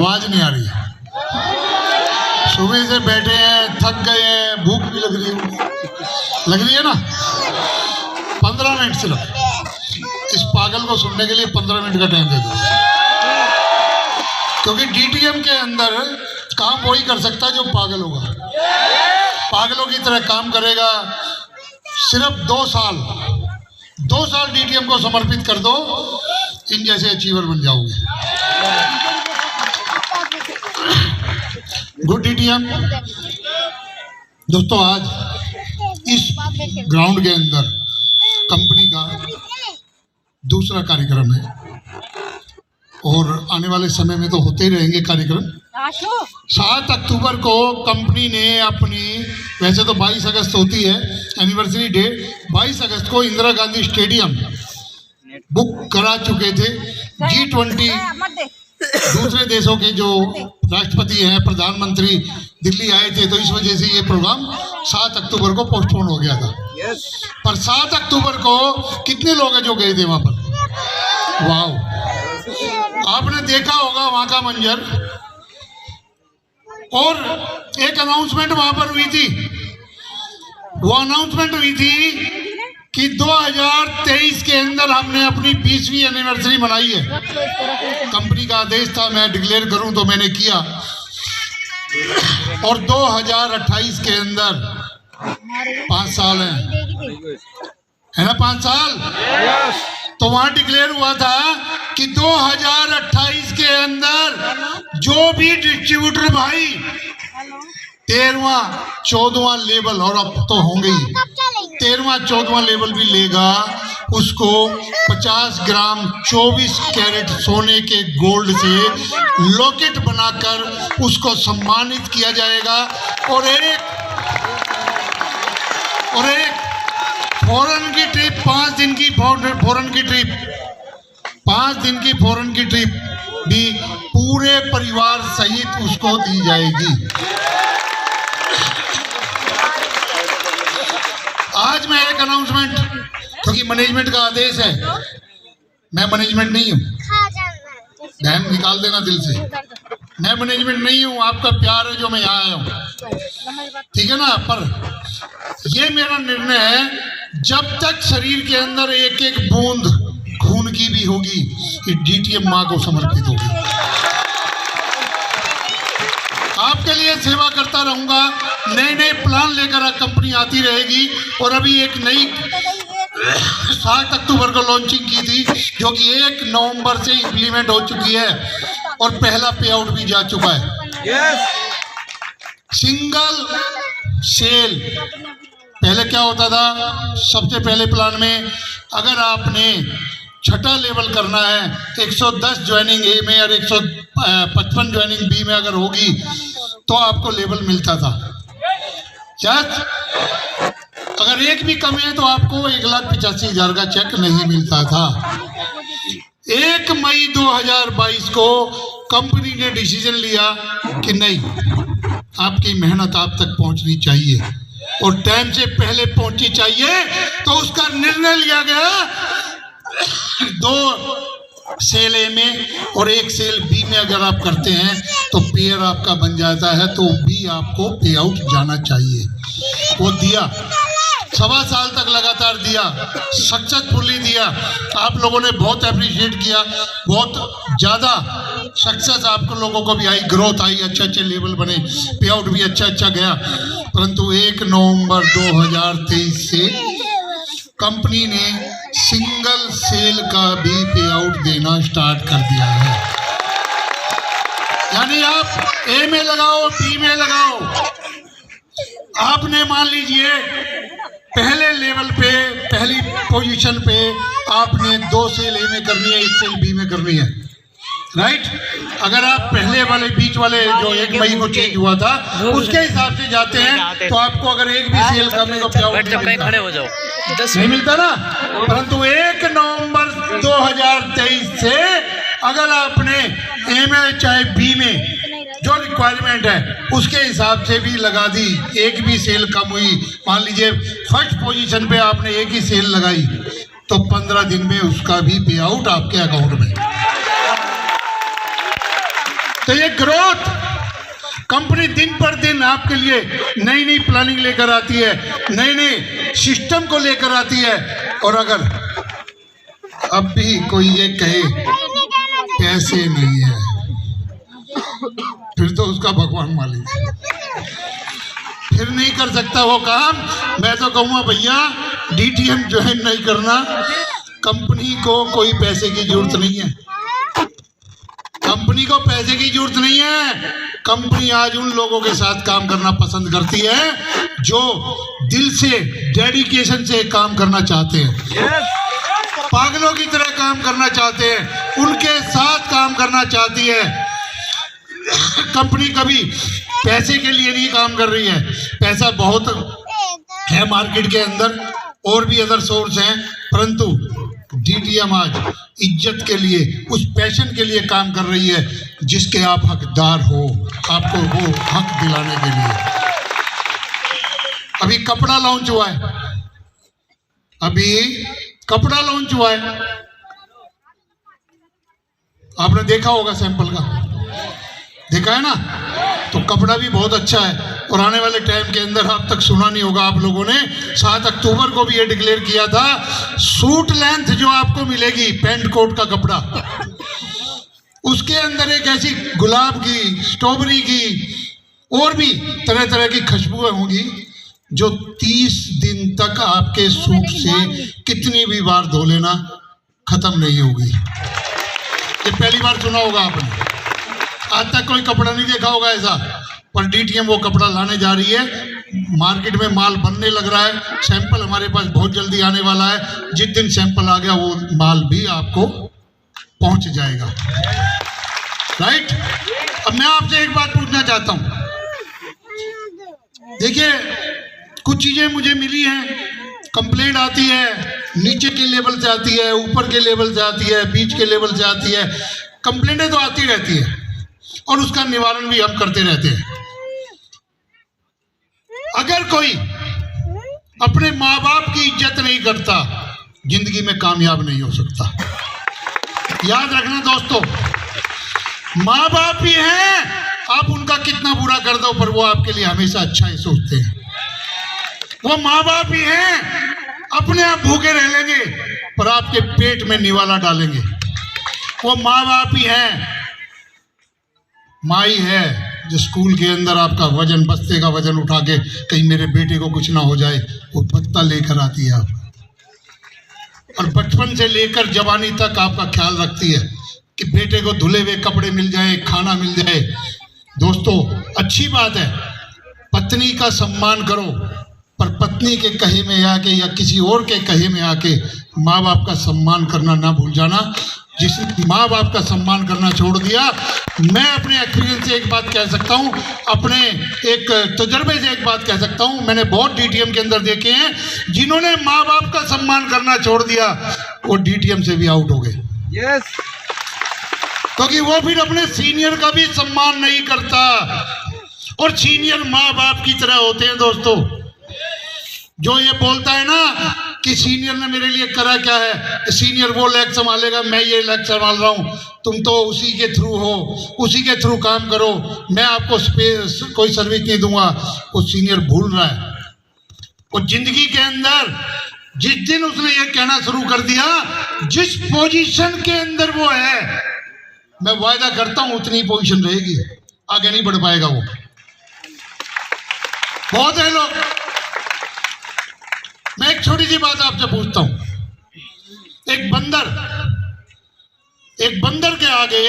आवाज नहीं आ रही है। सुबह से बैठे हैं, थक गए हैं, भूख भी लग रही है ना। 15 मिनट सिर्फ इस पागल को सुनने के लिए 15 मिनट का टाइम दे दो, क्योंकि डीटीएम के अंदर काम वही कर सकता है जो पागल होगा। पागलों की तरह काम करेगा। सिर्फ 2 साल डीटीएम को समर्पित कर दो, इन जैसे अचीवर बन जाओगे। Good DTM. दोस्तों, आज इस ग्राउंड के अंदर कंपनी का दूसरा कार्यक्रम है और आने वाले समय में तो होते ही रहेंगे कार्यक्रम। 7 अक्टूबर को कंपनी ने अपनी, वैसे तो 22 अगस्त होती है एनिवर्सरी डे, 22 अगस्त को इंदिरा गांधी स्टेडियम बुक करा चुके थे। G20 दूसरे देशों के जो राष्ट्रपति हैं, प्रधानमंत्री दिल्ली आए थे, तो इस वजह से ये प्रोग्राम 7 अक्टूबर को पोस्टपोन हो गया था। पर 7 अक्टूबर को कितने लोग हैं जो गए थे वहां पर? वाह, आपने देखा होगा वहां का मंजर। और एक अनाउंसमेंट वहां पर हुई थी। वो अनाउंसमेंट हुई थी कि 2023 के अंदर हमने अपनी 20वीं एनिवर्सरी मनाई है। कंपनी का आदेश था मैं डिक्लेयर करूं, तो मैंने किया। और 2028 के अंदर 5 साल है ना, 5 साल। तो वहां डिक्लेयर हुआ था कि 2028 के अंदर जो भी डिस्ट्रीब्यूटर भाई 13वां 14वां लेवल, और अब तो होंगे ही 13वां 14वां लेवल भी लेगा, उसको 50 ग्राम 24 कैरेट सोने के गोल्ड से लॉकेट बनाकर उसको सम्मानित किया जाएगा। और एक फॉरेन की ट्रिप, 5 दिन की फॉरेन की ट्रिप, 5 दिन की फॉरेन की ट्रिप भी पूरे परिवार सहित उसको दी जाएगी। आज मैं एक अनाउंसमेंट, क्योंकि मैनेजमेंट का आदेश है, मैं मैनेजमेंट नहीं हूँ, बहन निकाल देना दिल से, मैं मैनेजमेंट नहीं हूँ, आपका प्यार है जो मैं यहाँ आया हूँ, ठीक है ना। पर ये मेरा निर्णय है, जब तक शरीर के अंदर एक एक बूंद खून की भी होगी, ये डीटीएम माँ को समर्पित होगी। आपके लिए सेवा करता रहूंगा, नए प्लान लेकर कंपनी आती रहेगी। और अभी एक नई 7 अक्टूबर को लॉन्चिंग की थी, जो कि 1 नवंबर से इंप्लीमेंट हो चुकी है और पहला पे आउट भी जा चुका है। Single cell. पहले क्या होता था, सबसे पहले प्लान में अगर आपने 6ठा लेवल करना है, 110 ज्वाइनिंग ए में और 155 ज्वाइनिंग बी में अगर होगी तो आपको लेवल मिलता था। अगर एक भी कम है तो आपको 1,85,000 का चेक नहीं मिलता था। 1 मई 2022 को कंपनी ने डिसीजन लिया कि नहीं, आपकी मेहनत आप तक पहुंचनी चाहिए और टाइम से पहले पहुंचनी चाहिए। तो उसका निर्णय लिया गया 2 सेल ए में और 1 सेल बी में अगर आप करते हैं तो पेयर आपका बन जाता है, तो बी आपको पे आउट जाना चाहिए। वो दिया, 1.25 साल तक लगातार दिया, सक्सेसफुली दिया। आप लोगों ने बहुत अप्रिशिएट किया, बहुत ज़्यादा सक्सेस आप लोगों को भी आई, ग्रोथ आई, अच्छे लेवल बने, पे आउट भी अच्छा गया। परंतु 1 नवंबर 2023 से कंपनी ने सिंगल सेल का भी पे आउट देना स्टार्ट कर दिया है। यानी आप ए में लगाओ, बी में लगाओ, आपने मान लीजिए पहले लेवल पे, पहली पोजीशन पे आपने 2 सेल ए में करनी है, 1 सेल बी में करनी है, राइट। अगर आप पहले वाले बीच वाले जो 1 मई को चेंज हुआ था उसके हिसाब से जाते हैं तो आपको अगर एक भी सेल कम है तो क्या खड़े हो जाओ नहीं मिलता ना। परंतु 1 नवंबर 2023 से अगर आपने ए में चाहे बी में जो रिक्वायरमेंट है उसके हिसाब से भी लगा दी, एक भी सेल कम हुई, मान लीजिए फर्स्ट पोजीशन पे आपने एक ही सेल लगाई, तो 15 दिन में उसका भी पे आउट आपके अकाउंट में। तो ये ग्रोथ कंपनी दिन पर दिन आपके लिए नई नई प्लानिंग लेकर आती है, नए नए सिस्टम को लेकर आती है। और अगर अब भी कोई ये कहे पैसे नहीं है, फिर तो उसका भगवान मालिक है, फिर नहीं कर सकता वो काम। मैं तो कहूँगा भैया डीटीएम ज्वाइन नहीं करना, कंपनी को कोई पैसे की जरूरत नहीं है, कंपनी को पैसे की जरूरत नहीं है। कंपनी आज उन लोगों के साथ काम करना पसंद करती है जो दिल से, डेडिकेशन से काम करना चाहते हैं, पागलों की तरह काम करना चाहते हैं, उनके साथ काम करना चाहती है। कंपनी कभी पैसे के लिए नहीं काम कर रही है, पैसा बहुत है मार्केट के अंदर, और भी अदर सोर्स हैं, परंतु डीटीएम आज इज्जत के लिए, उस पैशन के लिए काम कर रही है जिसके आप हकदार हो, आपको वो हक दिलाने के लिए। अभी कपड़ा लॉन्च हुआ है, अभी कपड़ा लॉन्च हुआ है, आपने देखा होगा, सैंपल का देखा है ना, तो कपड़ा भी बहुत अच्छा है। और आने वाले टाइम के अंदर अब तक सुना नहीं होगा आप लोगों ने, 7 अक्टूबर को भी ये डिक्लेयर किया था, सूट लेंथ जो आपको मिलेगी पैंट कोट का कपड़ा, उसके अंदर एक ऐसी गुलाब की, स्ट्रॉबेरी की और भी तरह तरह की खुशबुएं होंगी जो 30 दिन तक आपके सूट से कितनी भी बार धो लेना खत्म नहीं होगी। ये पहली बार सुना होगा आपने, आज तक कोई कपड़ा नहीं देखा होगा ऐसा, पर डीटीएम वो कपड़ा लाने जा रही है। मार्केट में माल बनने लग रहा है, सैंपल हमारे पास बहुत जल्दी आने वाला है। जिस दिन सैंपल आ गया वो माल भी आपको पहुंच जाएगा, राइट। अब मैं आपसे एक बात पूछना चाहता हूं, देखिए कुछ चीजें मुझे मिली हैं, कंप्लेंट आती है, नीचे के लेवल से आती है, ऊपर के लेवल से आती है, बीच के लेवल से आती है, कंप्लेंटें तो आती रहती है और उसका निवारण भी हम करते रहते हैं। अगर कोई अपने माँ बाप की इज्जत नहीं करता, जिंदगी में कामयाब नहीं हो सकता। याद रखना दोस्तों, माँ बाप ही हैं, आप उनका कितना बुरा कर दो पर वो आपके लिए हमेशा अच्छा ही सोचते हैं। वो माँ बाप ही हैं, अपने आप भूखे रह लेंगे पर आपके पेट में निवाला डालेंगे। वो माँ बाप ही हैं, माई है जो स्कूल के अंदर आपका वजन, बस्ते का वजन उठा के कहीं मेरे बेटे को कुछ ना हो जाए वो पत्ता लेकर आती है आप, और बचपन से लेकर जवानी तक आपका ख्याल रखती है कि बेटे को धुले हुए कपड़े मिल जाए, खाना मिल जाए। दोस्तों अच्छी बात है, पत्नी का सम्मान करो, पर पत्नी के कहे में आके या किसी और के कहे में आके माँ बाप का सम्मान करना ना भूल जाना। जिसने माँ बाप का सम्मान करना छोड़ दिया, मैं अपने एक्सपीरियंस से एक बात कह सकता हूँ, अपने एक तजर्बे से एक बात कह सकता हूँ, मैंने बहुत डीटीएम के अंदर देखे हैं जिन्होंने माँ बाप का सम्मान करना छोड़ दिया वो डीटीएम से भी आउट हो गए। यस, क्योंकि वो फिर अपने सीनियर का भी सम्मान नहीं करता, और सीनियर माँ बाप की तरह होते हैं दोस्तों। जो ये बोलता है ना कि सीनियर ने मेरे लिए करा क्या है, सीनियर वो लैग संभालेगा, मैं ये लैग संभाल रहा हूँ, तुम तो उसी के थ्रू हो, उसी के थ्रू काम करो, मैं आपको कोई सर्विस नहीं दूंगा, वो सीनियर भूल रहा है। और जिंदगी के अंदर जिस दिन उसने ये कहना शुरू कर दिया, जिस पोजीशन के अंदर वो है, मैं वायदा करता हूं उतनी पोजीशन रहेगी, आगे नहीं बढ़ पाएगा वो। बहुत है लोग। मैं एक छोटी सी बात आपसे पूछता हूं, एक बंदर के आगे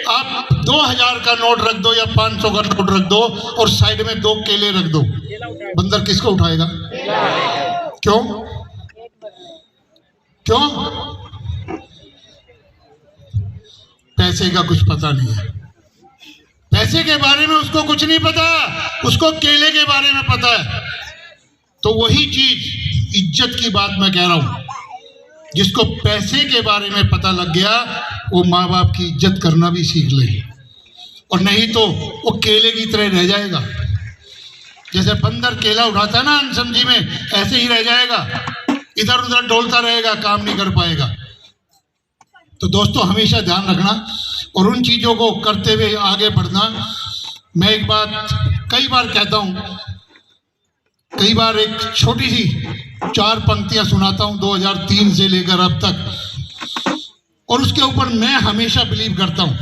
आप 2000 का नोट रख दो या 500 का नोट रख दो और साइड में 2 केले रख दो, बंदर किसको उठाएगा? क्यों? क्यों? पैसे का कुछ पता नहीं है, पैसे के बारे में उसको कुछ नहीं पता, उसको केले के बारे में पता है। तो वही चीज इज्जत की बात मैं कह रहा हूं, जिसको पैसे के बारे में पता लग गया वो माँ बाप की इज्जत करना भी सीख ले, और नहीं तो वो केले की तरह रह जाएगा। जैसे बंदर केला उठाता है ना अनसमझी में, ऐसे ही रह जाएगा, इधर उधर डोलता रहेगा, काम नहीं कर पाएगा। तो दोस्तों हमेशा ध्यान रखना, और उन चीज़ों को करते हुए आगे बढ़ना। मैं एक बात कई बार कहता हूँ, कई बार एक छोटी सी 4 पंक्तियाँ सुनाता हूँ 2003 से लेकर अब तक, और उसके ऊपर मैं हमेशा बिलीव करता हूँ।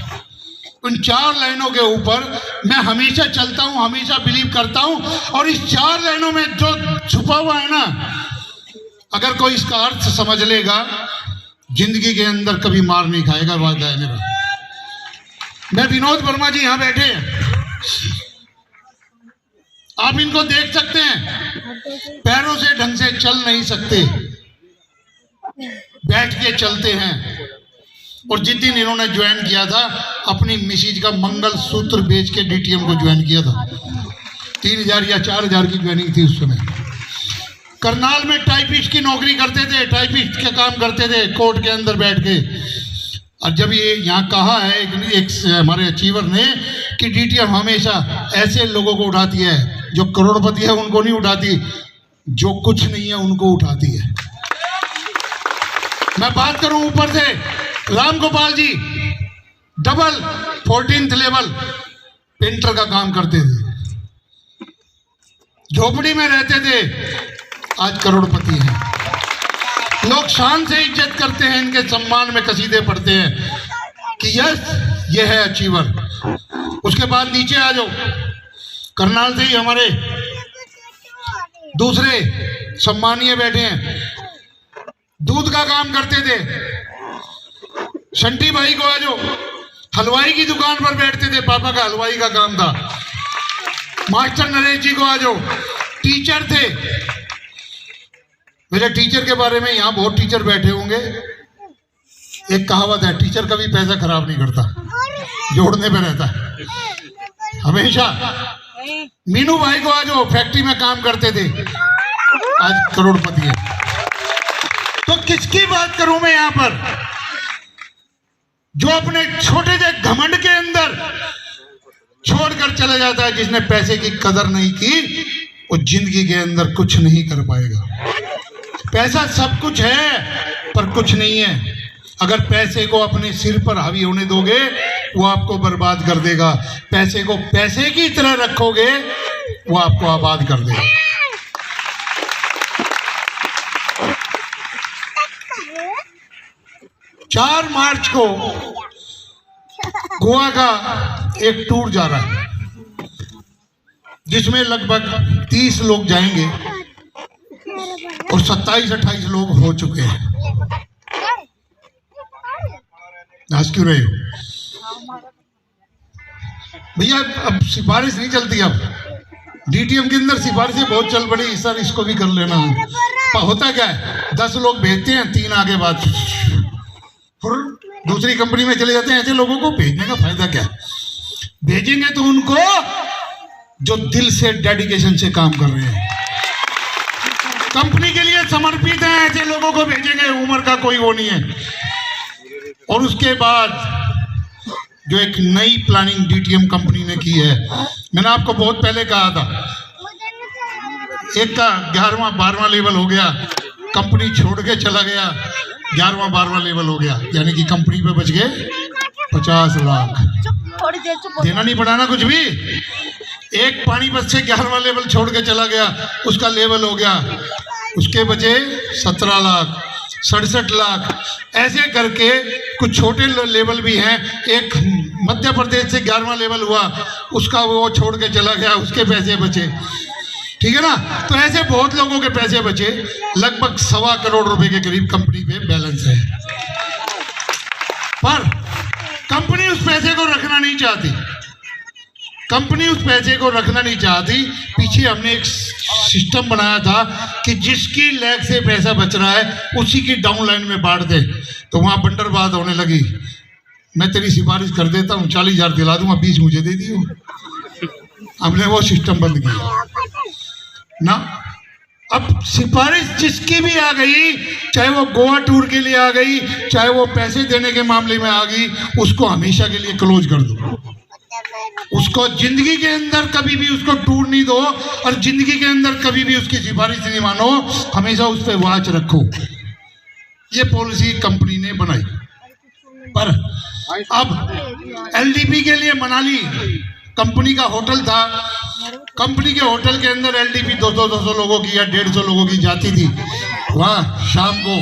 उन 4 लाइनों के ऊपर मैं हमेशा चलता हूँ, हमेशा बिलीव करता हूँ। और इस 4 लाइनों में जो छुपा हुआ है ना, अगर कोई इसका अर्थ समझ लेगा, जिंदगी के अंदर कभी मार नहीं खाएगा। वादा है मेरा। मैं विनोद वर्मा जी यहाँ बैठे हैं, आप इनको देख सकते हैं, पैरों से ढंग से चल नहीं सकते, बैठ के चलते हैं। और जिस दिन इन्होंने ज्वाइन किया था, अपनी मिसिज का मंगल सूत्र बेच के डीटीएम को ज्वाइन किया था। 3000 या 4000 की ज्वाइनिंग थी उस समय। करनाल में टाइपिस्ट की नौकरी करते थे, टाइपिस्ट का काम करते थे कोर्ट के अंदर बैठ के। और जब ये यहाँ कहा है एक हमारे अचीवर ने कि डीटीएम हमेशा ऐसे लोगों को उठाती है, जो करोड़पति है उनको नहीं उठाती, जो कुछ नहीं है उनको उठाती है। मैं बात करूं ऊपर से, Ram Gopal ji double 14th level painter का काम करते थे, झोपड़ी में रहते थे, आज करोड़पति हैं। लोग शान से इज्जत करते हैं, इनके सम्मान में कसीदे पढ़ते हैं कि यस ये है अचीवर। उसके बाद नीचे आ जाओ, करनाल से ही हमारे दूसरे सम्मानीय बैठे हैं, दूध का काम करते थे, शंटी भाई को आ जाओ, हलवाई की दुकान पर बैठते थे, पापा का हलवाई का काम था। मास्टर नरेश जी को आ जाओ, टीचर थे। मेरे टीचर के बारे में यहाँ बहुत टीचर बैठे होंगे, एक कहावत है, टीचर कभी पैसा खराब नहीं करता, जोड़ने पे रहता है हमेशा। मीनू भाई को आ जाओ, फैक्ट्री में काम करते थे, आज करोड़पति है। तो किसकी बात करूं मैं यहां पर, जो अपने छोटे से घमंड के अंदर छोड़कर चला जाता है। जिसने पैसे की कदर नहीं की, वो जिंदगी के अंदर कुछ नहीं कर पाएगा। पैसा सब कुछ है पर कुछ नहीं है। अगर पैसे को अपने सिर पर हावी होने दोगे, वो आपको बर्बाद कर देगा। पैसे को पैसे की तरह रखोगे, वो आपको आबाद कर देगा। चार मार्च को गोवा का एक टूर जा रहा है, जिसमें लगभग 30 लोग जाएंगे और 27-28 लोग हो चुके हैं। हंस क्यों रहे हो भैया? अब सिफारिश नहीं चलती। अब डीटीएम के अंदर सिफारिशें बहुत चल पड़ी, सर इसको भी कर लेना। होता क्या है, 10 लोग भेजते हैं, 3 आगे बाद फिर दूसरी कंपनी में चले जाते हैं। ऐसे लोगों को भेजने का फायदा क्या है? भेजेंगे तो उनको जो दिल से डेडिकेशन से काम कर रहे हैं, कंपनी के लिए समर्पित हैं, ऐसे लोगों को भेजेंगे। उम्र का कोई वो नहीं है। और उसके बाद जो एक नई प्लानिंग डीटीएम कंपनी ने की है, मैंने आपको बहुत पहले कहा था, एक का 11वां 12वां लेवल हो गया, कंपनी छोड़ के चला गया, 11वां 12वां लेवल हो गया, यानी कि कंपनी पे बच गए 50 लाख। देना नहीं पड़ा कुछ भी। एक पानीपत से 11वां लेवल छोड़ के चला गया, उसका लेवल हो गया, उसके बचे 17 लाख, 67 लाख। ऐसे करके कुछ छोटे लेवल भी हैं। एक मध्य प्रदेश से 11वां लेवल हुआ, उसका वो छोड़ के चला गया, उसके पैसे बचे। ठीक है ना? तो ऐसे बहुत लोगों के पैसे बचे। लगभग 1.25 करोड़ रुपए के करीब कंपनी पे बैलेंस है। पर कंपनी उस पैसे को रखना नहीं चाहती। कंपनी उस पैसे को रखना नहीं चाहती। पीछे हमने एक सिस्टम बनाया था कि जिसकी लेग से पैसा बच रहा है, उसी की डाउन लाइन में बांट दे। तो वहां बंडरबाद होने लगी। मैं तेरी सिफारिश कर देता हूँ, 40,000 दिला दूंगा, 20 मुझे दे दियो। हमने वो सिस्टम बंद किया ना। अब सिफारिश जिसकी भी आ गई, चाहे वो गोवा टूर के लिए आ गई, चाहे वो पैसे देने के मामले में आ गई, उसको हमेशा के लिए क्लोज कर दो। उसको जिंदगी के अंदर कभी भी उसको टूर नहीं दो, और जिंदगी के अंदर कभी भी उसकी सिफारिश नहीं मानो। हमेशा उस पर वॉच रखो। ये पॉलिसी कंपनी ने बनाई। पर अब एलडीपी के लिए मनाली कंपनी का होटल था, कंपनी के होटल के अंदर एलडीपी 200 लोगों की या 150 लोगों की जाती थी। वहाँ शाम को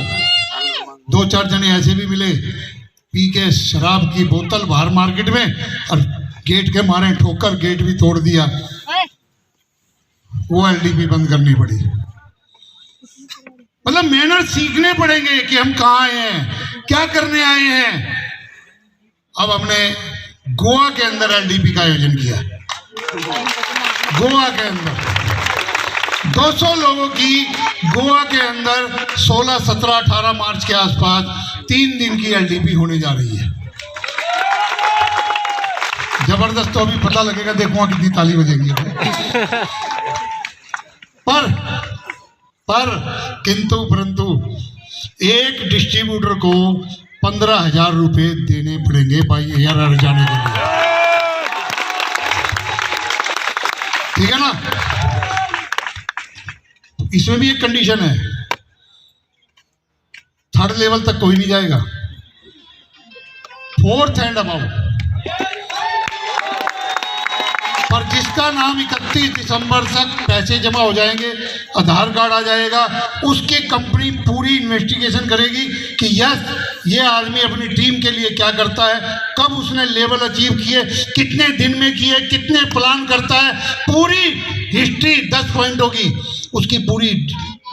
2-4 जने ऐसे भी मिले, पी के शराब की बोतल बाहर मार्केट में, और गेट के मारे ठोकर गेट भी तोड़ दिया। वो एलडीपी बंद करनी पड़ी। मतलब मैनर सीखने पड़ेंगे कि हम कहाँ आए हैं, क्या करने आए हैं। अब हमने गोवा के अंदर एलडीपी का आयोजन किया। गोवा के अंदर 200 लोगों की, गोवा के अंदर 16, 17, 18 मार्च के आसपास 3 दिन की एलडीपी होने जा रही है। जबरदस्त। तो अभी पता लगेगा, देखो कितनी ताली बजेगी। पर किंतु परंतु एक डिस्ट्रीब्यूटर को 15,000 रुपए देने पड़ेंगे भाई एयर जाने के लिए, ठीक है ना। इसमें भी एक कंडीशन है, 3rd लेवल तक कोई नहीं जाएगा, 4th एंड अबाउट। पर जिसका नाम 31 दिसंबर तक पैसे जमा हो जाएंगे, आधार कार्ड आ जाएगा, उसकी कंपनी पूरी इन्वेस्टिगेशन करेगी कि यस ये आदमी अपनी टीम के लिए क्या करता है, कब उसने लेवल अचीव किए, कितने दिन में किए, कितने प्लान करता है, पूरी हिस्ट्री 10 पॉइंट होगी, उसकी पूरी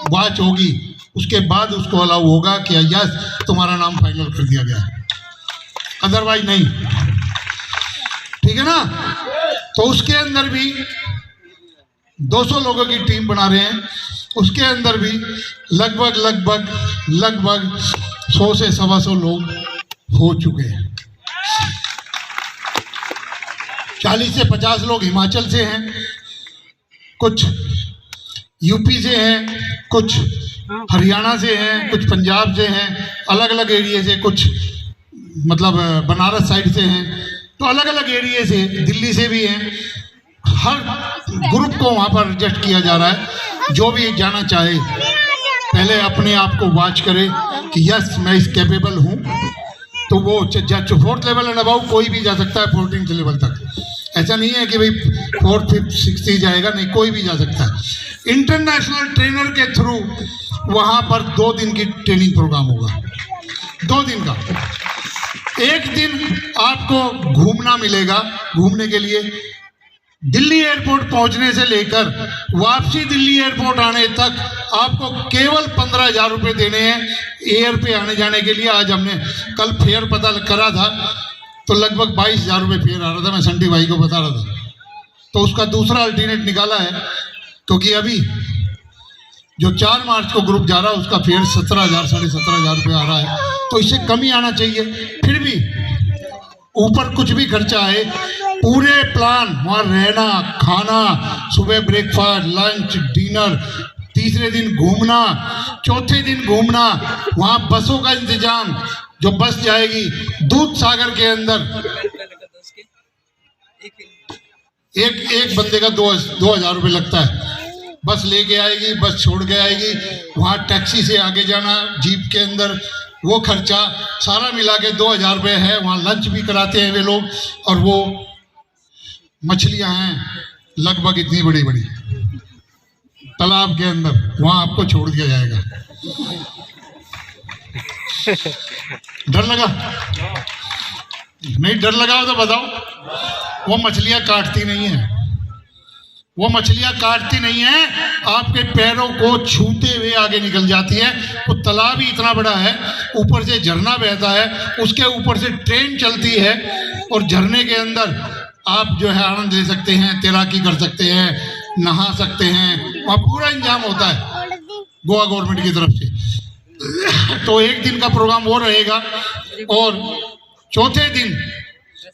वॉच होगी। उसके बाद उसको अलाउ होगा कि यस तुम्हारा नाम फाइनल कर दिया गया है, अदरवाइज नहीं, ठीक है ना। तो उसके अंदर भी 200 लोगों की टीम बना रहे हैं, उसके अंदर भी लगभग 100 से 125 लोग हो चुके हैं। 40 से 50 लोग हिमाचल से हैं, कुछ यूपी से हैं, कुछ हरियाणा से हैं, कुछ पंजाब से हैं, अलग अलग एरिया से, कुछ मतलब बनारस साइड से हैं, तो अलग अलग एरिया से, दिल्ली से भी हैं। हर ग्रुप को वहाँ पर एडजस्ट किया जा रहा है। जो भी जाना चाहे पहले अपने आप को वॉच करे कि यस मैं इस कैपेबल हूँ, तो वो 4th लेवल एंड अबाउ कोई भी जा सकता है 14th लेवल तक। ऐसा नहीं है कि भाई 4th, 5th, 6th ही जाएगा, नहीं, कोई भी जा सकता है। इंटरनेशनल ट्रेनर के थ्रू वहाँ पर 2 दिन की ट्रेनिंग प्रोग्राम होगा, 2 दिन का। एक दिन आपको घूमना मिलेगा, घूमने के लिए दिल्ली एयरपोर्ट पहुंचने से लेकर वापसी दिल्ली एयरपोर्ट आने तक आपको केवल 15,000 रुपये देने हैं एयर पे आने जाने के लिए। आज हमने कल फेयर पता करा था तो लगभग 22,000 रुपये फेयर आ रहा था, मैं संटी भाई को बता रहा था। तो उसका दूसरा अल्टरनेट निकाला है, क्योंकि अभी जो 4 मार्च को ग्रुप जा रहा है उसका फेयर 17,000, 17,500 रुपये आ रहा है, तो इससे कम ही आना चाहिए। फिर भी ऊपर कुछ भी खर्चा आए, पूरे प्लान, वहाँ रहना, खाना, सुबह ब्रेकफास्ट, लंच, डिनर, तीसरे दिन घूमना, चौथे दिन घूमना, वहाँ बसों का इंतजाम, जो बस जाएगी दूध सागर के अंदर, एक बंदे का 2,000 रुपये लगता है। बस लेके आएगी, बस छोड़ के आएगी, वहाँ टैक्सी से आगे जाना, जीप के अंदर, वो खर्चा सारा मिला के 2,000 रुपये है। वहाँ लंच भी कराते हैं वे लोग, और वो मछलियाँ हैं लगभग इतनी बड़ी बड़ी तालाब के अंदर, वहाँ आपको छोड़ दिया जाएगा। डर लगा? नहीं डर लगा हो तो बताओ। वो मछलियाँ काटती नहीं है, वो मछलियाँ काटती नहीं है, आपके पैरों को छूते हुए आगे निकल जाती है। वो तालाब ही इतना बड़ा है, ऊपर से झरना बहता है, उसके ऊपर से ट्रेन चलती है, और झरने के अंदर आप जो है आनंद ले सकते हैं, तैराकी कर सकते हैं, नहा सकते हैं, वहाँ पूरा इंतजाम होता है गोवा गवर्नमेंट की तरफ से। तो एक दिन का प्रोग्राम वो रहेगा, और चौथे दिन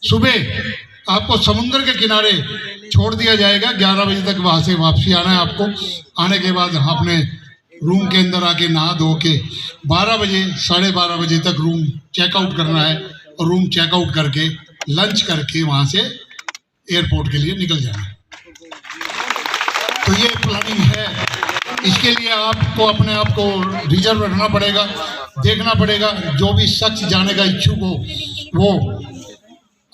सुबह आपको समुद्र के किनारे छोड़ दिया जाएगा। 11 बजे तक वहाँ से वापसी आना है आपको। आने के बाद अपने रूम के अंदर आके नहा धो के 12 बजे 12:30 बजे तक रूम चेकआउट करना है, और रूम चेकआउट करके लंच करके वहाँ से एयरपोर्ट के लिए निकल जाना है। तो ये प्लानिंग है। इसके लिए आपको अपने आप को रिजर्व रखना पड़ेगा, देखना पड़ेगा। जो भी शख्स जाने का इच्छुक हो वो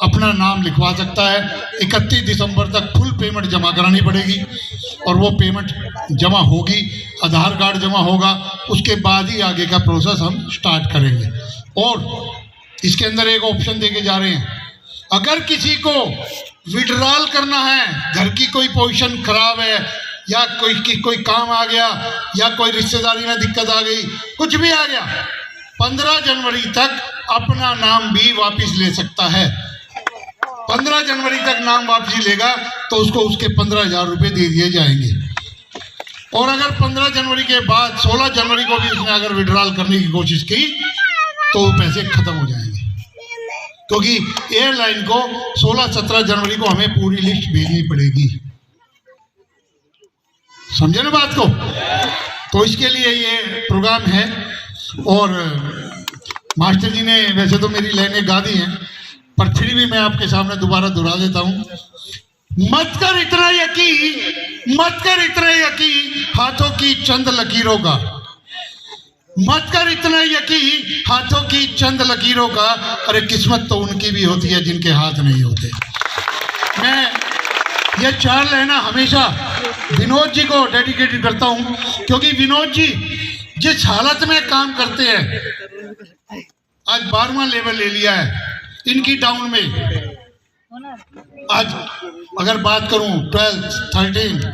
अपना नाम लिखवा सकता है। 31 दिसंबर तक फुल पेमेंट जमा करानी पड़ेगी और वो पेमेंट जमा होगी, आधार कार्ड जमा होगा, उसके बाद ही आगे का प्रोसेस हम स्टार्ट करेंगे। और इसके अंदर एक ऑप्शन देके जा रहे हैं, अगर किसी को विड्रॉल करना है, घर की कोई पोजीशन खराब है या कोई काम आ गया या कोई रिश्तेदारी में दिक्कत आ गई, कुछ भी आ गया, 15 जनवरी तक अपना नाम भी वापस ले सकता है। 15 जनवरी तक नाम वापसी लेगा तो उसको उसके 15,000 रुपये दे दिए जाएंगे। और अगर 15 जनवरी के बाद 16 जनवरी को भी उसने अगर विड्रॉल करने की कोशिश की तो वो पैसे खत्म हो जाएंगे, क्योंकि एयरलाइन को 16-17 जनवरी को हमें पूरी लिस्ट भेजनी पड़ेगी। समझे ना बात को? तो इसके लिए ये प्रोग्राम है। और मास्टर जी ने वैसे तो मेरी लाइनें गा दी हैं, पर फिर भी मैं आपके सामने दोबारा दोहरा देता हूं। मत कर इतना यकीन हाथों की चंद लकीरों का, मत कर इतना यकीन हाथों की चंद लकीरों का, अरे किस्मत तो उनकी भी होती है जिनके हाथ नहीं होते। मैं ये 4 लाइनें हमेशा विनोद जी को डेडिकेटेड करता हूं, क्योंकि विनोद जी जिस हालत में काम करते हैं, आज 12वां लेवल ले लिया है इनकी टाउन में। आज अगर बात करूं 12th, 13th,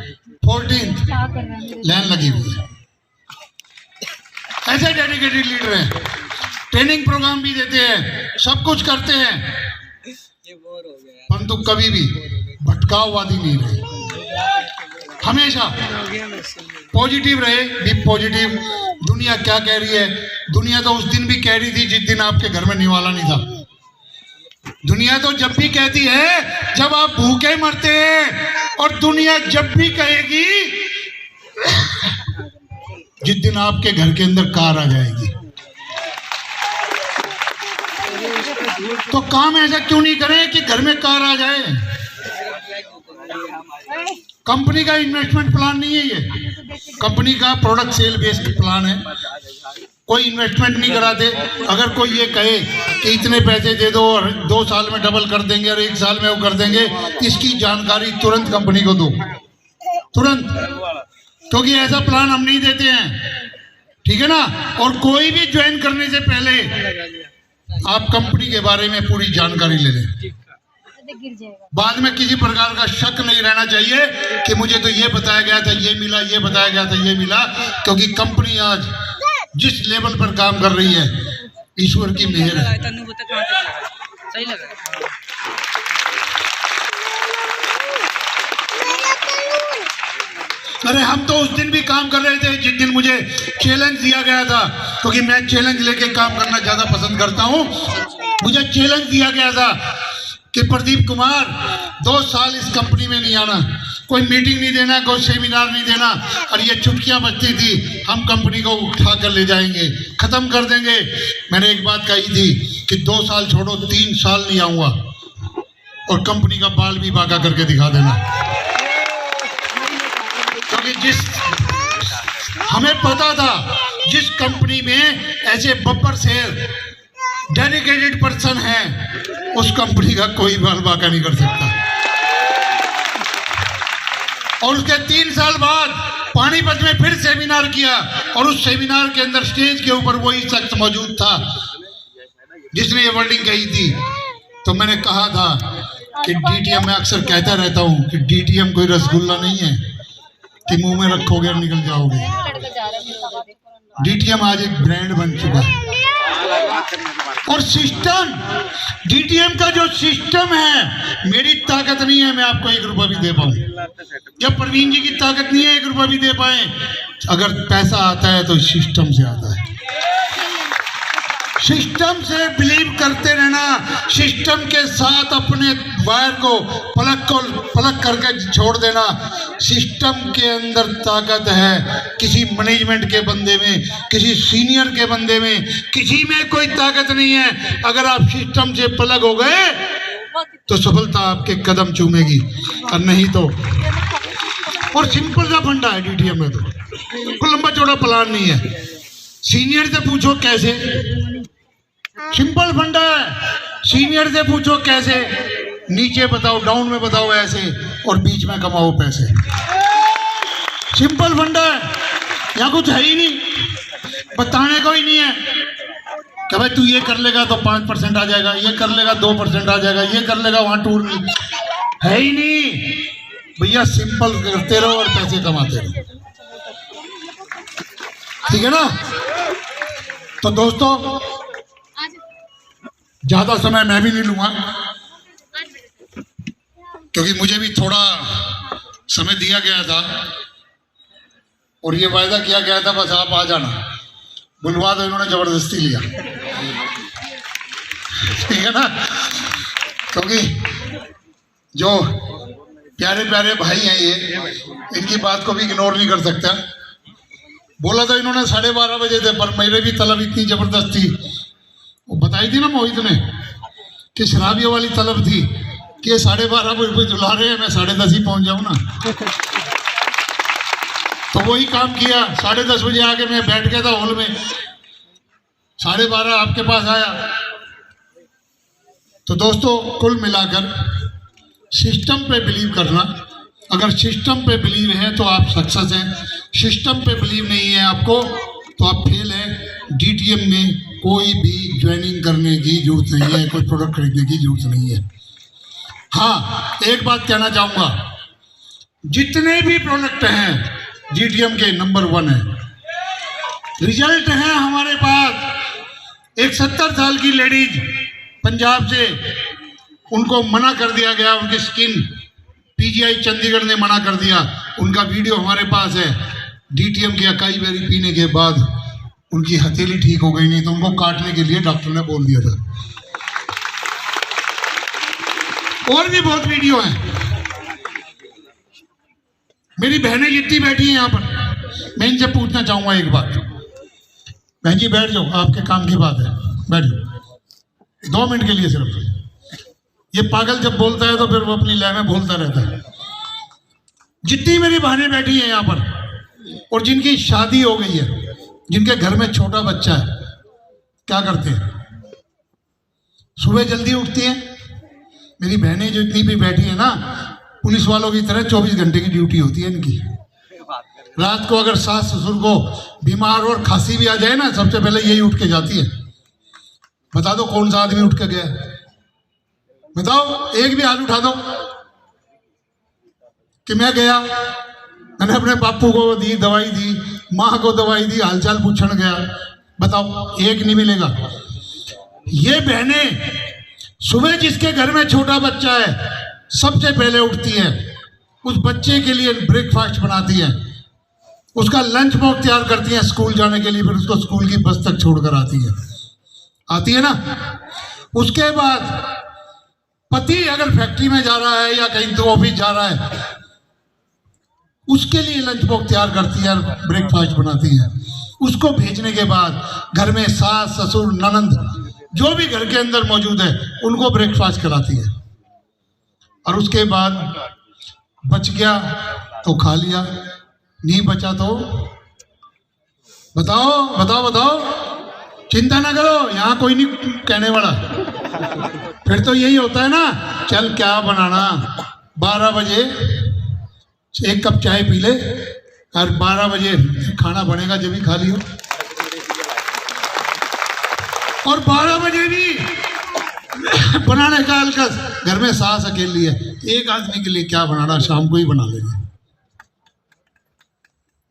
14th लाइन लगी हुई है। ऐसे डेडिकेटेड लीडर हैं, ट्रेनिंग प्रोग्राम भी देते हैं, सब कुछ करते हैं, परंतु कभी भी भटकाववादी नहीं रहे, हमेशा पॉजिटिव रहे। Be positive. दुनिया क्या कह रही है? दुनिया तो उस दिन भी कह रही थी जिस दिन आपके घर में निवाला नहीं था। दुनिया तो जब भी कहती है जब आप भूखे मरते हैं, और दुनिया जब भी कहेगी जिस दिन आपके घर के अंदर कार आ जाएगी। तो काम ऐसा क्यों नहीं करें कि घर में कार आ जाए? कंपनी का इन्वेस्टमेंट प्लान नहीं है ये, कंपनी का प्रोडक्ट सेल बेस्ड प्लान है। कोई इन्वेस्टमेंट नहीं कराते। अगर कोई ये कहे कि इतने पैसे दे दो और 2 साल में डबल कर देंगे और 1 साल में वो कर देंगे, इसकी जानकारी तुरंत कंपनी को दो, तुरंत, क्योंकि ऐसा प्लान हम नहीं देते हैं, ठीक है ना। और कोई भी ज्वाइन करने से पहले आप कंपनी के बारे में पूरी जानकारी ले लें। बाद में किसी प्रकार का शक नहीं रहना चाहिए कि मुझे तो ये बताया गया था, ये मिला, ये बताया गया था, ये मिला, क्योंकि कंपनी आज जिस लेवल पर काम कर रही है, ईश्वर की मेहर है। सही लगा। अरे हम तो उस दिन भी काम कर रहे थे जिस दिन मुझे चैलेंज दिया गया था, क्योंकि मैं चैलेंज लेके काम करना ज्यादा पसंद करता हूँ। मुझे चैलेंज दिया गया था कि प्रदीप कुमार 2 साल इस कंपनी में नहीं आना, कोई मीटिंग नहीं देना, कोई सेमिनार नहीं देना, और ये चुटकियां बजती थी, हम कंपनी को उठा कर ले जाएंगे, खत्म कर देंगे। मैंने एक बात कही थी कि 2 साल छोड़ो, 3 साल नहीं आऊंगा और कंपनी का बाल भी बांका करके दिखा देना, क्योंकि हमें पता था जिस कंपनी में ऐसे बब्बर शेर डेडिकेटेड पर्सन है, उस कंपनी का कोई बाल बांका नहीं कर सकता। और उसके 3 साल बाद पानीपत में फिर सेमिनार किया, और उस सेमिनार के अंदर स्टेज के ऊपर वही शख्स मौजूद था जिसने ये वर्डिंग कही थी। तो मैंने कहा था कि डीटीएम, मैं अक्सर कहता रहता हूँ कि डीटीएम कोई रसगुल्ला नहीं है कि मुंह में रखोगे और निकल जाओगे। डीटीएम आज एक ब्रांड बन चुका है। और सिस्टम, डीटीएम का जो सिस्टम है, मेरी ताकत नहीं है मैं आपको 1 रुपया भी दे पाऊं, जब प्रवीण जी की ताकत नहीं है 1 रुपया भी दे पाए। अगर पैसा आता है तो सिस्टम से आता है। सिस्टम से बिलीव करते रहना, सिस्टम के साथ अपने वायर को पलक करके छोड़ देना। सिस्टम के अंदर ताकत है, किसी मैनेजमेंट के बंदे में, किसी सीनियर के बंदे में, किसी में कोई ताकत नहीं है। अगर आप सिस्टम से पलक हो गए तो सफलता आपके कदम चूमेगी, और नहीं तो। और सिंपल सा फंडा है डीटीएम में, तो कोई लंबा चौड़ा प्लान नहीं है। सीनियर से पूछो कैसे, सिंपल फंडा है। सीनियर से पूछो कैसे, नीचे बताओ, डाउन में बताओ ऐसे, और बीच में कमाओ पैसे। सिंपल फंडा है, यहाँ कुछ है ही नहीं, बताने को ही नहीं है कि भाई तू ये कर लेगा तो 5% आ जाएगा, ये कर लेगा 2% आ जाएगा, ये कर लेगा वहां टूर नहीं, है ही नहीं भैया। सिंपल करते रहो और पैसे कमाते रहो, ठीक है ना। तो दोस्तों ज्यादा समय मैं भी नहीं लूंगा, क्योंकि मुझे भी थोड़ा समय दिया गया था और ये वायदा किया गया था बस आप आ जाना। बुलवा दो, इन्होंने जबरदस्ती लिया, ठीक है ना। क्योंकि जो प्यारे प्यारे भाई हैं ये, इनकी बात को भी इग्नोर नहीं कर सकता। बोला था इन्होंने 12:30 बजे थे, पर मेरे भी तलब इतनी जबरदस्त थी, वो बताई थी ना मोहित ने कि शराबियों वाली तलब थी कि 12:30 बजे जुला रहे हैं, मैं 10:30 ही पहुंच जाऊं ना। तो वही काम किया, 10:30 बजे आके मैं बैठ गया था हॉल में, 12:30 आपके पास आया। तो दोस्तों कुल मिलाकर सिस्टम पे बिलीव करना, अगर सिस्टम पे बिलीव है तो आप सक्सेस हैं, सिस्टम पे बिलीव नहीं है आपको तो आप फेल हैं। डीटीएम में कोई भी ज्वाइनिंग करने की जरूरत नहीं है, कोई प्रोडक्ट खरीदने की जरूरत नहीं है। हाँ, एक बात कहना चाहूँगा, जितने भी प्रोडक्ट हैं डीटीएम के नंबर 1 है। रिजल्ट है हमारे पास। एक 70 साल की लेडीज पंजाब से, उनको मना कर दिया गया, उनकी स्किन, पीजीआई चंडीगढ़ ने मना कर दिया, उनका वीडियो हमारे पास है। डीटीएम के अकाई बेरी पीने के बाद उनकी हथेली ठीक हो गई, नहीं तो उनको काटने के लिए डॉक्टर ने बोल दिया था। और भी बहुत वीडियो हैं। मेरी बहनें जितनी बैठी हैं यहाँ पर, मैं इनसे पूछना चाहूंगा एक बात। बहन जी बैठ जाओ, आपके काम की बात है, बैठ जाओ 2 मिनट के लिए सिर्फ। ये पागल जब बोलता है तो फिर वो अपनी लय में बोलता रहता है। जितनी मेरी बहनें बैठी हैं यहाँ पर और जिनकी शादी हो गई है, जिनके घर में छोटा बच्चा है, क्या करते हैं? सुबह जल्दी उठती हैं। मेरी बहनें जो इतनी भी बैठी है ना, पुलिस वालों की तरह 24 घंटे की ड्यूटी होती है इनकी। रात को अगर सास ससुर को बीमार और खांसी भी आ जाए ना, सबसे पहले यही उठ के जाती है। बता दो कौन सा आदमी उठ के गया? बताओ, एक भी हाथ उठा दो कि मैं गया, मैंने अपने बापू को दी दवाई दी, माँ को दवाई दी, हालचाल पूछने गया। बताओ, एक नहीं मिलेगा। ये बहनें सुबह जिसके घर में छोटा बच्चा है सबसे पहले उठती है, उस बच्चे के लिए ब्रेकफास्ट बनाती है, उसका लंच बॉक्स तैयार करती है स्कूल जाने के लिए, फिर उसको स्कूल की बस तक छोड़कर आती है ना। उसके बाद पति अगर फैक्ट्री में जा रहा है या कहीं तो ऑफिस जा रहा है, उसके लिए लंच बॉक्स तैयार करती है, ब्रेकफास्ट बनाती है। उसको भेजने के बाद घर में सास ससुर ननंद जो भी घर के अंदर मौजूद है उनको ब्रेकफास्ट कराती है। और उसके बाद बच गया तो खा लिया, नहीं बचा तो बताओ, चिंता ना करो, यहाँ कोई नहीं कहने वाला। फिर तो यही होता है ना, चल क्या बनाना, 12 बजे 1 कप चाय पी ले और 12 बजे खाना बनेगा जब भी खा लियो। और 12 बजे भी बनाने का अलकस, घर में सास अकेली है, एक आदमी के लिए क्या बनाना, शाम को ही बना लेंगे।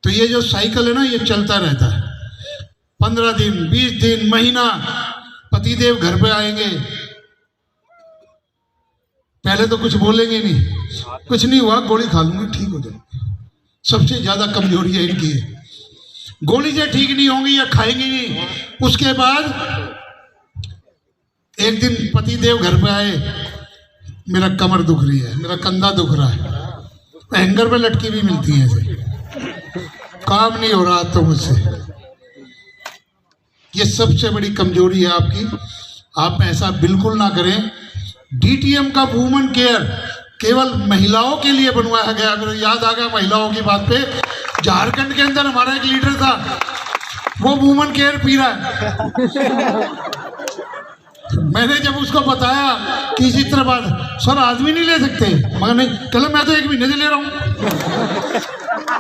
तो ये जो साइकिल है ना, ये चलता रहता है। 15 दिन 20 दिन महीना, पतिदेव घर पे आएंगे, पहले तो कुछ बोलेंगे नहीं, कुछ नहीं हुआ, गोली खा लूंगी ठीक हो जाएगी। सबसे ज्यादा कमजोरी है इनकी है, गोली से ठीक नहीं होंगी या खाएंगी नहीं। उसके बाद एक दिन पतिदेव घर पे आए, मेरा कमर दुख रही है, मेरा कंधा दुख रहा है, हैंगर पे लटकी भी मिलती है, ऐसे काम नहीं हो रहा तो मुझसे। ये सबसे बड़ी कमजोरी है आपकी, आप ऐसा बिल्कुल ना करें। डीटीएम का वुमेन केयर केवल महिलाओं के लिए बनवाया गया। मेरे याद आ गया महिलाओं की बात पे, झारखंड के अंदर हमारा एक लीडर था, वो वुमेन केयर पी रहा है। मैंने जब उसको बताया कि इसी तरह बात, सर आदमी नहीं ले सकते, मगर नहीं, चलो मैं तो 1 महीने से ले रहा हूँ।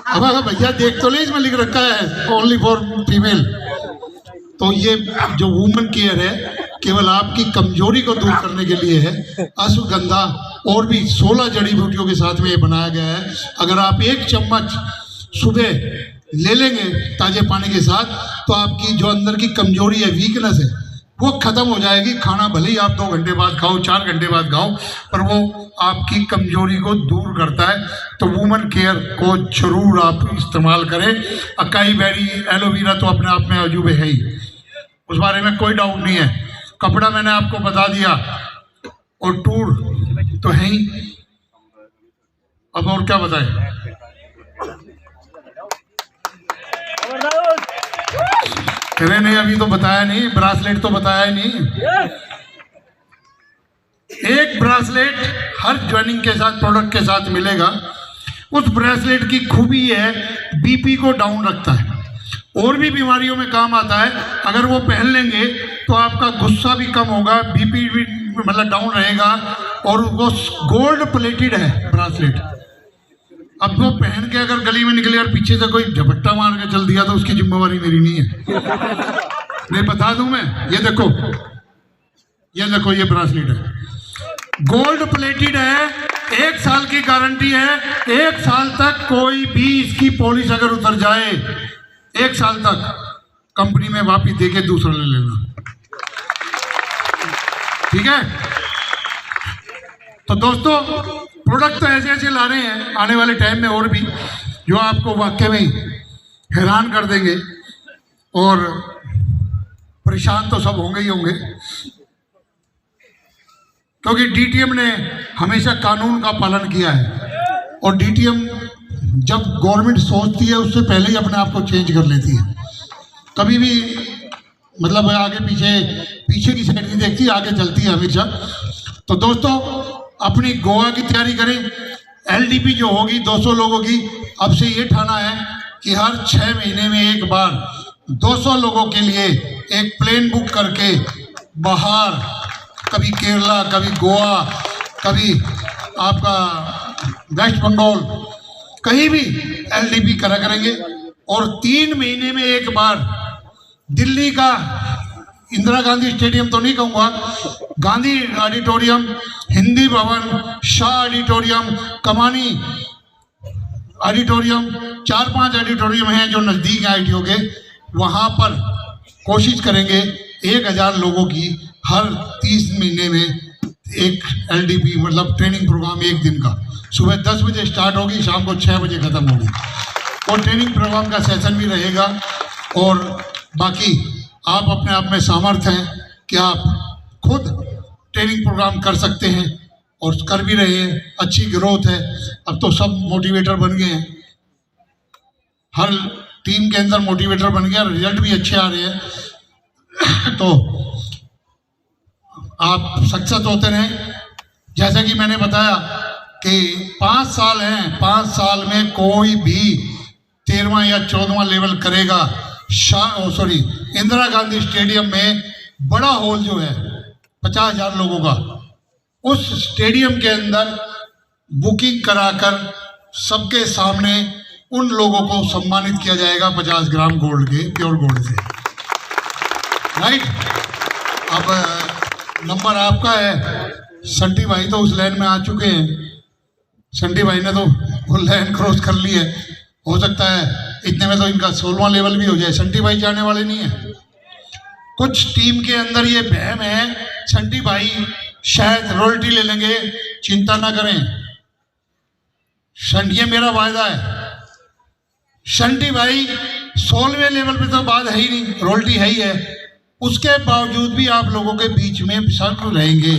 अब अगर भैया देख तो ले, इसमें लिख रखा है ओनली फॉर फीमेल। तो ये जो वुमेन केयर है केवल आपकी कमजोरी को दूर करने के लिए है। अश्वगंधा और भी 16 जड़ी बूटियों के साथ में ये बनाया गया है। अगर आप 1 चम्मच सुबह ले लेंगे ताजे पानी के साथ, तो आपकी जो अंदर की कमजोरी है, वीकनेस है, वो खत्म हो जाएगी। खाना भले ही आप 2 घंटे बाद खाओ, 4 घंटे बाद खाओ, पर वो आपकी कमजोरी को दूर करता है। तो वुमेन केयर को जरूर आप इस्तेमाल करें। अकाई बेरी, एलोवेरा तो अपने आप में अजूबे है ही, उस बारे में कोई डाउट नहीं है। कपड़ा मैंने आपको बता दिया, और टूर तो है ही। अब और क्या बताएं? अरे नहीं, अभी तो बताया नहीं, ब्रासलेट तो बताया ही नहीं। एक ब्रासलेट हर ज्वाइनिंग के साथ, प्रोडक्ट के साथ मिलेगा। उस ब्रासलेट की खूबी है, बीपी को डाउन रखता है, और भी बीमारियों में काम आता है। अगर वो पहन लेंगे तो आपका गुस्सा भी कम होगा, बीपी भी मतलब डाउन रहेगा। और वो गोल्ड प्लेटेड है ब्रासलेट। अब वो पहन के अगर गली में निकले और पीछे से कोई झपट्टा मार के चल दिया तो उसकी जिम्मेवारी मेरी नहीं है। नहीं, बता दूं मैं, ये देखो, ये ब्रासलेट है, गोल्ड प्लेटेड है, 1 साल की गारंटी है। 1 साल तक कोई भी इसकी पॉलिश अगर उतर जाए, 1 साल तक कंपनी में वापस देके दूसरा ले लेना, ठीक है? तो दोस्तों, प्रोडक्ट तो ऐसे ऐसे ला रहे हैं आने वाले टाइम में और भी, जो आपको वाकई में हैरान कर देंगे। और परेशान तो सब होंगे ही होंगे, क्योंकि डीटीएम ने हमेशा कानून का पालन किया है। और डीटीएम जब गवर्नमेंट सोचती है उससे पहले ही अपने आप को चेंज कर लेती है। कभी भी मतलब आगे पीछे की साइड नहीं देखती, आगे चलती है हमेशा। तो दोस्तों, अपनी गोवा की तैयारी करें। एलडीपी जो होगी 200 लोगों की, अब से ये ठाना है कि हर 6 महीने में एक बार 200 लोगों के लिए एक प्लेन बुक करके बाहर, कभी केरला, कभी गोवा, कभी आपका वेस्ट बंगाल, कहीं भी एलडीपी करा करेंगे। और 3 महीने में एक बार दिल्ली का इंदिरा गांधी स्टेडियम तो नहीं कहूँगा, गांधी ऑडिटोरियम, हिंदी भवन, शाह ऑडिटोरियम, कमानी ऑडिटोरियम, 4-5 ऑडिटोरियम हैं जो नज़दीक हैं आईटीओ के, वहाँ पर कोशिश करेंगे 1000 लोगों की हर 30 महीने में एक एलडीपी मतलब ट्रेनिंग प्रोग्राम 1 दिन का, सुबह 10 बजे स्टार्ट होगी, शाम को 6 बजे ख़त्म होगी। और ट्रेनिंग प्रोग्राम का सेशन भी रहेगा। और बाकी आप अपने आप में सामर्थ्य हैं कि आप खुद ट्रेनिंग प्रोग्राम कर सकते हैं, और कर भी रहे हैं। अच्छी ग्रोथ है, अब तो सब मोटिवेटर बन गए हैं, हर टीम के अंदर मोटिवेटर बन गया, रिजल्ट भी अच्छे आ रहे हैं। तो आप सक्सेस होते रहें। जैसा कि मैंने बताया कि 5 साल हैं, 5 साल में कोई भी 13वां या 14वां लेवल करेगा। इंदिरा गांधी स्टेडियम में बड़ा हॉल जो है 50,000 लोगों का, उस स्टेडियम के अंदर बुकिंग कराकर सबके सामने उन लोगों को सम्मानित किया जाएगा 50 ग्राम गोल्ड के, प्योर गोल्ड से, राइट? अब नंबर आपका है। संटी भाई तो उस लाइन में आ चुके हैं, संटी भाई ने तो वो लाइन क्रॉस कर ली है। हो सकता है इतने में तो इनका 16वां लेवल भी हो जाए। संटी भाई जाने वाले नहीं है। कुछ टीम के अंदर ये बहम है, संटी भाई शायद रॉयल्टी ले लेंगे, चिंता ना करें, ये मेरा वायदा है। संटी भाई 16वें लेवल पे तो बात है ही नहीं, रॉयल्टी है ही है, उसके बावजूद भी आप लोगों के बीच में सब रहेंगे,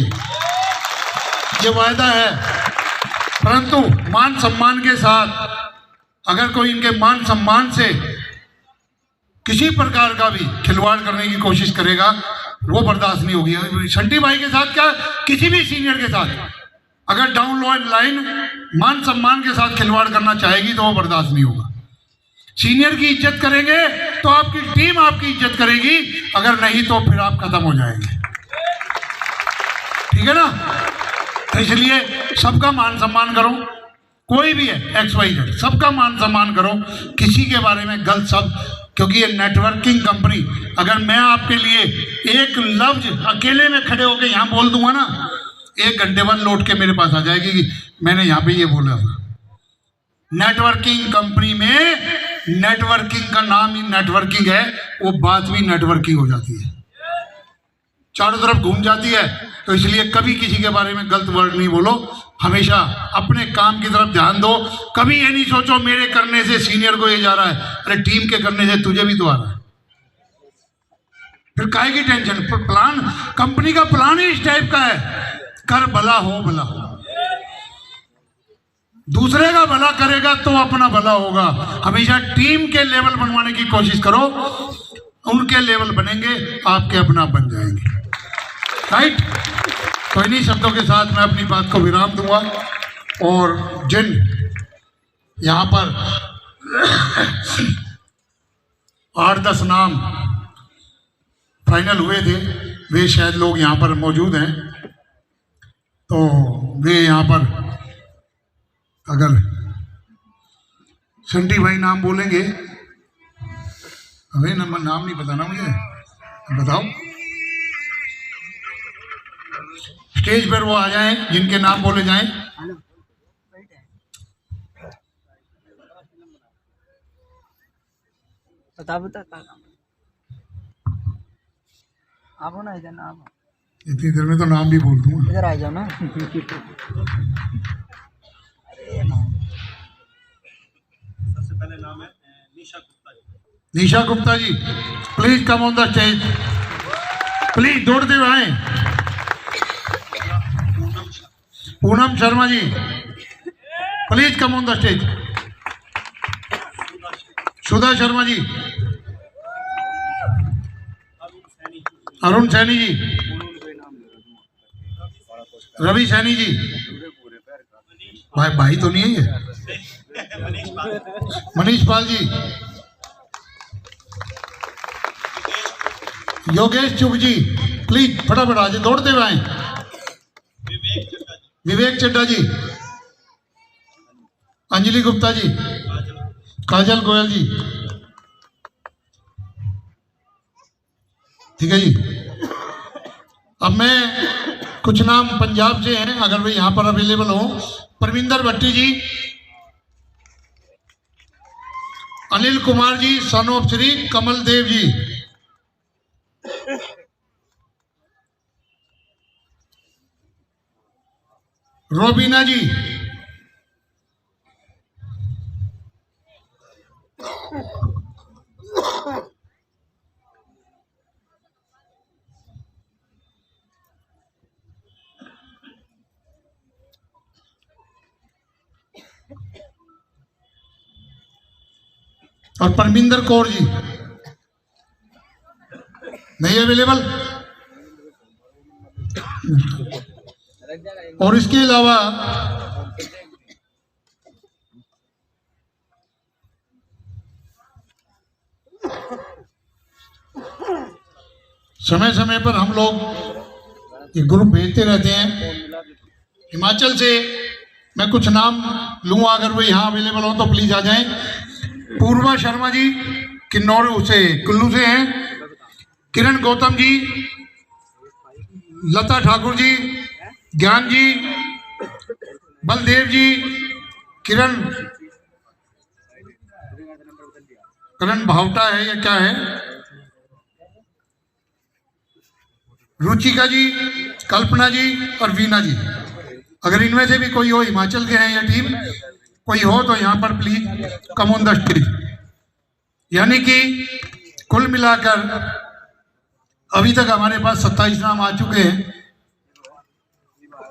ये वायदा है। परंतु मान सम्मान के साथ, अगर कोई इनके मान सम्मान से किसी प्रकार का भी खिलवाड़ करने की कोशिश करेगा, वो बर्दाश्त नहीं होगी। संटी भाई के साथ क्या, किसी भी सीनियर के साथ अगर डाउन लाइन मान सम्मान के साथ खिलवाड़ करना चाहेगी तो वो बर्दाश्त नहीं होगा। सीनियर की इज्जत करेंगे तो आपकी टीम आपकी इज्जत करेगी, अगर नहीं तो फिर आप खत्म हो जाएंगे। ठीक है ना। तो इसलिए सबका मान सम्मान करो, कोई भी है XYZ, सबका मान सम्मान करो, किसी के बारे में गलत शब्द, क्योंकि ये नेटवर्किंग कंपनी, अगर मैं आपके लिए एक लफ्ज अकेले में खड़े होकर यहाँ बोल दूंगा ना, 1 घंटे बाद लौट के मेरे पास आ जाएगी कि मैंने यहाँ पे ये बोला था। नेटवर्किंग कंपनी में नेटवर्किंग का नाम ही नेटवर्किंग है, वो बात भी नेटवर्किंग हो जाती है, चारों तरफ घूम जाती है। तो इसलिए कभी किसी के बारे में गलत वर्ड नहीं बोलो, हमेशा अपने काम की तरफ ध्यान दो। कभी ये नहीं सोचो मेरे करने से सीनियर को ये जा रहा है, अरे टीम के करने से तुझे भी तो आ रहा है, फिर काहे की टेंशन। प्लान, कंपनी का प्लान ही इस टाइप का है, कर भला हो भला, दूसरे का भला करेगा तो अपना भला होगा। हमेशा टीम के लेवल बनवाने की कोशिश करो, उनके लेवल बनेंगे, आपके अपना बन जाएंगे, राइट। तो इन्हीं शब्दों के साथ मैं अपनी बात को विराम दूंगा। और जिन यहाँ पर 8-10 नाम फाइनल हुए थे, वे शायद लोग यहाँ पर मौजूद हैं, तो वे यहाँ पर अगर संटी भाई नाम बोलेंगे, हमें नाम नहीं बताना मुझे, बताओ। स्टेज पर वो आ जाएं, जिनके नाम बोले जाएं। बता आप हो ना, इधर ना आप, इतनी देर में तो नाम भी बोल दूंगा। इधर आ जाओ ना। सबसे पहले नाम है Nisha Gupta ji. Nisha Gupta ji, please come on the stage, please दौड़ते हुए आए। Poonam Sharma ji, please come on the stage. Sudha Sharma ji, Arun Saini ji, Ravi Saini ji, भाई तो नहीं है ये, मनीष पाल जी, योगेश चुग जी, प्लीज फटाफट आज दौड़ते हुए आए। विवेक चड्डा जी, अंजलि गुप्ता जी, काजल गोयल जी, ठीक है जी। अब मैं कुछ नाम पंजाब से हैं, अगर वे यहाँ पर अवेलेबल हो। परविंदर भट्टी जी, अनिल कुमार जी, सन ऑफ श्री कमल देव जी, रोबीना जी, और परमिंदर कौर जी नहीं अवेलेबल। और इसके अलावा समय समय पर हम लोग एक ग्रुप भेजते रहते हैं हिमाचल से। मैं कुछ नाम लूँगा, अगर वो यहाँ अवेलेबल हो तो प्लीज आ जाएं। पूर्वा शर्मा जी किन्नौर से, कुल्लू से हैं। किरण गौतम जी, लता ठाकुर जी, ज्ञान जी, बलदेव जी, करण भावटा है या क्या है, रुचिका जी, कल्पना जी और वीना जी। अगर इनमें से भी कोई हो, हिमाचल के हैं या टीम कोई हो, तो यहाँ पर please come on the stage. यानी कि कुल मिलाकर अभी तक हमारे पास 27 नाम आ चुके हैं,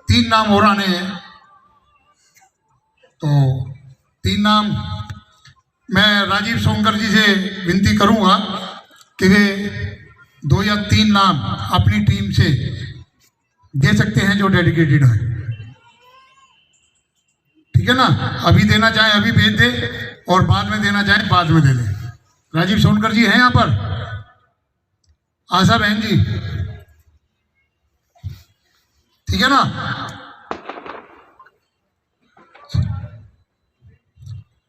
3 नाम और आने हैं। तो 3 नाम मैं राजीव सोनकर जी से विनती करूंगा कि वे 2 या 3 नाम अपनी टीम से दे सकते हैं जो डेडिकेटेड है, ठीक है ना। अभी देना चाहें अभी भेज दे, और बाद में देना चाहें बाद में दे दें। राजीव सोनकर जी हैं यहाँ पर, आशा बहन जी, ठीक है ना।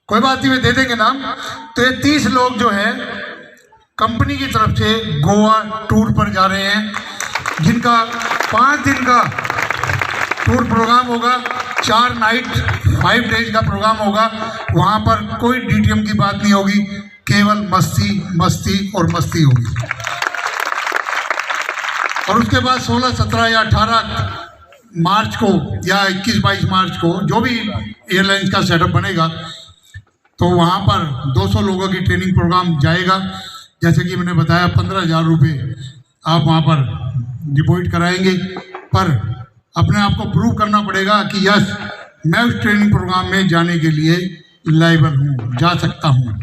कोई बात नहीं, वे दे देंगे नाम। तो ये 30 लोग जो है कंपनी की तरफ से गोवा टूर पर जा रहे हैं, जिनका 5 दिन का टूर प्रोग्राम होगा, 4 नाइट 5 डेज का प्रोग्राम होगा। वहाँ पर कोई डीटीएम की बात नहीं होगी, केवल मस्ती मस्ती और मस्ती होगी। और उसके बाद 16, 17 या 18 मार्च को या 21, 22 मार्च को जो भी एयरलाइंस का सेटअप बनेगा, तो वहाँ पर 200 लोगों की ट्रेनिंग प्रोग्राम जाएगा। जैसे कि मैंने बताया 15,000 रुपये आप वहाँ पर डिपॉजिट कराएंगे, पर अपने आप को प्रूव करना पड़ेगा कि यस, मैं उस ट्रेनिंग प्रोग्राम में जाने के लिए लायबल हूँ, जा सकता हूँ।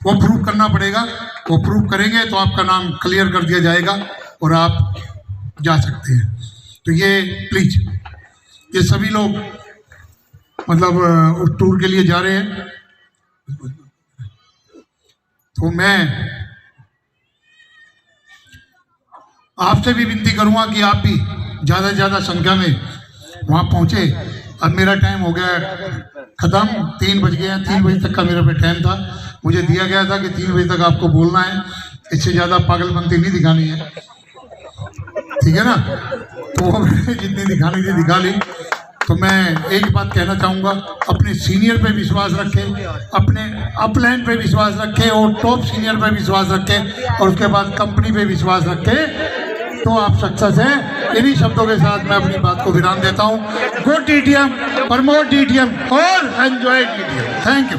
वो प्रूव करना पड़ेगा। वो प्रूव करेंगे तो आपका नाम क्लियर कर दिया जाएगा और आप जा सकते हैं। तो ये प्लीज, ये सभी लोग मतलब उस टूर के लिए जा रहे हैं। तो मैं आपसे भी विनती करूंगा कि आप भी ज़्यादा से ज़्यादा संख्या में वहाँ पहुँचे। अब मेरा टाइम हो गया ख़त्म, 3 बज गए हैं। 3 बजे तक का मेरा पे टाइम था, मुझे दिया गया था कि 3 बजे तक आपको बोलना है, इससे ज़्यादा पागलपंती नहीं दिखानी है, ठीक है ना। तो वो मैंने जितनी दिखानी थी दिखा ली। तो मैं एक बात कहना चाहूँगा, अपने सीनियर पे विश्वास रखें, अपने अपलाइन पे विश्वास रखें और टॉप सीनियर पे विश्वास रखें, और उसके बाद कंपनी पे विश्वास रखें, तो आप सक्सेस हैं। इन्हीं शब्दों के साथ मैं अपनी बात को विराम देता हूँ। गुड डीटीएम, प्रमोट डीटीएम और एंजॉय डीटीएम। Thank you.